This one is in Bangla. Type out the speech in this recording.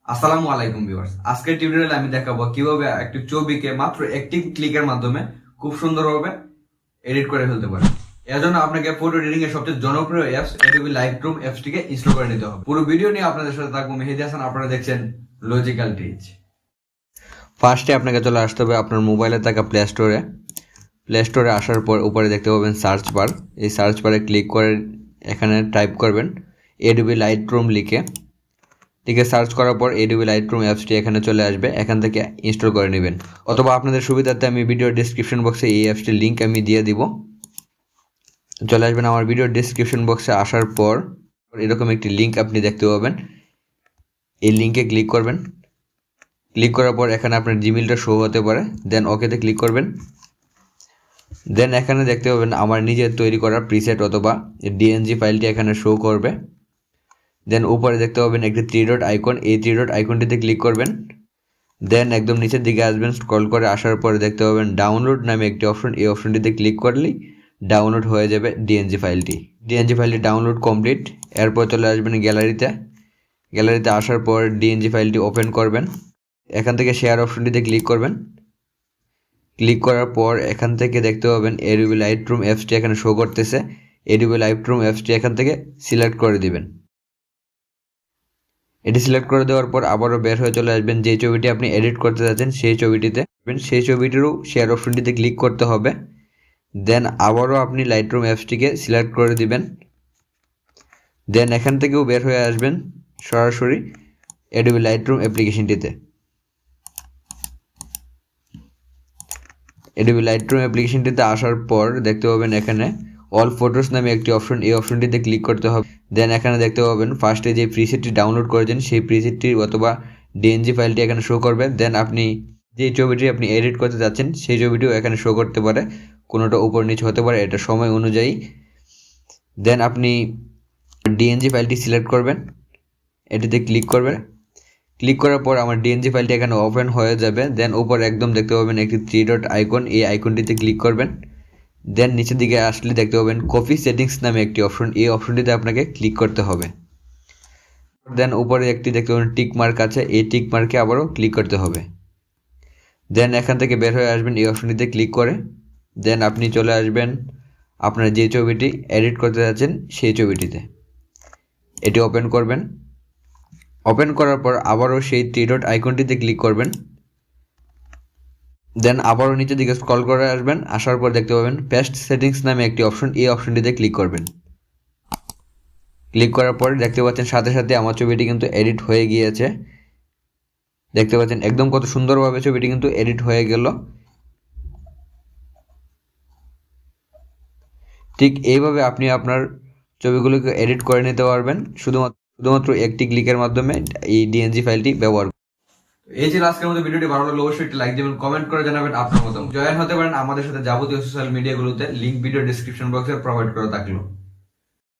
আসসালামু আলাইকুম ভিউয়ার্স, আজকের টিউটোরিয়ালে আমি দেখাবো কিভাবে একটি ছবিকে মাত্র একটি ক্লিকের মাধ্যমে খুব সুন্দরভাবে এডিট করে ফেলতে পারে। এর জন্য আপনাকে ফটো এডিটিং এর সবচেয়ে জনপ্রিয় অ্যাপস Adobe Lightroom অ্যাপসটিকে ইনস্টল করে নিতে হবে। পুরো ভিডিও নিয়ে আপনাদের সাথে থাকবো মেহেদি হাসান। আপনারা দেখছেন লজিক্যাল টিচ। ফার্স্টে আপনাকে চলে আসতে হবে আপনার মোবাইলে থাকা প্লে স্টোরে আসার পর উপরে দেখতে পাবেন সার্চ বার। এই সার্চ বারে ক্লিক করে এখানে টাইপ করবেন Adobe Lightroom লিখে সার্চ করার পর Adobe Lightroom অ্যাপসটি এখানে চলে আসবে। এখান থেকে ইনস্টল করে নেবেন, অথবা আপনাদের সুবিধার্থে আমি ভিডিও ডেসক্রিপশন বক্সে এই অ্যাপসটির লিঙ্ক আমি দিয়ে দিব। চলে আসবেন আমার ভিডিও ডেসক্রিপশন বক্সে। আসার পর এরকম একটি লিঙ্ক আপনি দেখতে পাবেন। এই লিঙ্কে ক্লিক করবেন। ক্লিক করার পর এখানে আপনার জিমেইলটা শো হতে পারে, দেন ওকেতে ক্লিক করবেন। দেন এখানে দেখতে পাবেন আমার নিজের তৈরি করা প্রিসেট অথবা ডিএনজি ফাইলটি এখানে শো করবে। দেন উপরে দেখতে পাবেন একটি থ্রি ডট আইকন, এই থ্রি ডট আইকনটিতে ক্লিক করবেন। দেন একদম নিচের দিকে আসবেন, স্ক্রল করে আসার পরে দেখতে পাবেন ডাউনলোড নামে একটি অপশন, এই অপশনটিতে ক্লিক করলেই ডাউনলোড হয়ে যাবে ডিএনজি ফাইলটি ডাউনলোড কমপ্লিট। এরপর চলে আসবেন গ্যালারিতে আসার পর ডিএনজি ফাইলটি ওপেন করবেন। এখান থেকে শেয়ার অপশনটিতে ক্লিক করবেন। ক্লিক করার পর এখান থেকে দেখতে পাবেন Adobe Lightroom অ্যাপসটি এখানে শো করতেছে। Adobe Lightroom অ্যাপসটি এখান থেকে সিলেক্ট করে দিবেন। এটি সিলেক্ট করে দেওয়ার পর আবারও বের হয়ে চলে আসবেন। যে ছবিটি আপনি এডিট করতে যাচ্ছেন সেই ছবিটিরও শেয়ার অপশনটিতে ক্লিক করতে হবে। দেন আবারও আপনি লাইটরুম অ্যাপসটিকে সিলেক্ট করে দিবেন। দেন এখান থেকেও বের হয়ে আসবেন সরাসরি Adobe Lightroom অ্যাপ্লিকেশনটিতে। Adobe Lightroom অ্যাপ্লিকেশনটিতে আসার পর দেখতে পাবেন এখানে অল ফটোস নামে একটি অপশন, এই অপশনটিতে ক্লিক করতে হবে। দেন এখানে দেখতে পাবেন ফার্স্টে যে প্রিসেটটি ডাউনলোড করেছেন সেই প্রিসেটটি অথবা ডিএনজি ফাইলটি এখানে শো করবে। দেন আপনি যে ছবিটি আপনি এডিট করতে যাচ্ছেন সেই ছবিটিও এখানে শো করতে পারে, কোনোটা উপর নিচে হতে পারে, এটা সময় অনুযায়ী। দেন আপনি ডিএনজি ফাইলটি সিলেক্ট করবেন, এটিতে ক্লিক করবেন। ক্লিক করার পর আমার ডিএনজি ফাইলটি এখানে ওপেন হয়ে যাবে। দেন উপর একদম দেখতে পাবেন একটি থ্রি ডট আইকন, এই আইকনটিতে ক্লিক করবেন। দেন নিচের দিকে আসলে দেখতে পাবেন কপি সেটিংস নামে একটি অপশন, এই অপশনটিতে আপনাকে ক্লিক করতে হবে। দেন উপরে একটি দেখতে পাবেন টিক মার্ক আছে, এই টিক মার্কে আবারও ক্লিক করতে হবে। দেন এখান থেকে বের হয়ে আসবেন এই অপশনটিতে ক্লিক করে। দেন আপনি চলে আসবেন আপনার যে ছবিটি এডিট করতে যাচ্ছেন সেই ছবিটিতে। এটি ওপেন করবেন। ওপেন করার পর আবারও সেই থ্রি ডট আইকনটিতে ক্লিক করবেন। দেন আবারও নিচের দিকে স্ক্রল করে আসবেন। আসার পর দেখতে পাবেন পেস্ট সেটিংস নামে একটি অপশন, এই অপশনটিতে ক্লিক করবেন। ক্লিক করার পর দেখতে পাচ্ছেন সাথে সাথে আমার ছবিটি কিন্তু এডিট হয়ে গিয়েছে। দেখতে পাচ্ছেন একদম কত সুন্দরভাবে ছবিটি কিন্তু এডিট হয়ে গেল। ঠিক এইভাবে আপনি আপনার ছবিগুলোকে এডিট করে নিতে পারবেন শুধুমাত্র একটি ক্লিকের মাধ্যমে এই ডিএনজি ফাইলটি ব্যবহার। এই ছিল আজকের মতো ভিডিওটি। ভালো লাগলে অবশ্যই একটি লাইক দিবেন, কমেন্ট করে জানাবেন আপনার মতামত। জয়েন হতে পারেন আমাদের সাথে যাবতীয় সোশ্যাল মিডিয়াগুলোতে, লিংক ভিডিও ডেসক্রিপশন বক্সে প্রোভাইড করা থাকলো।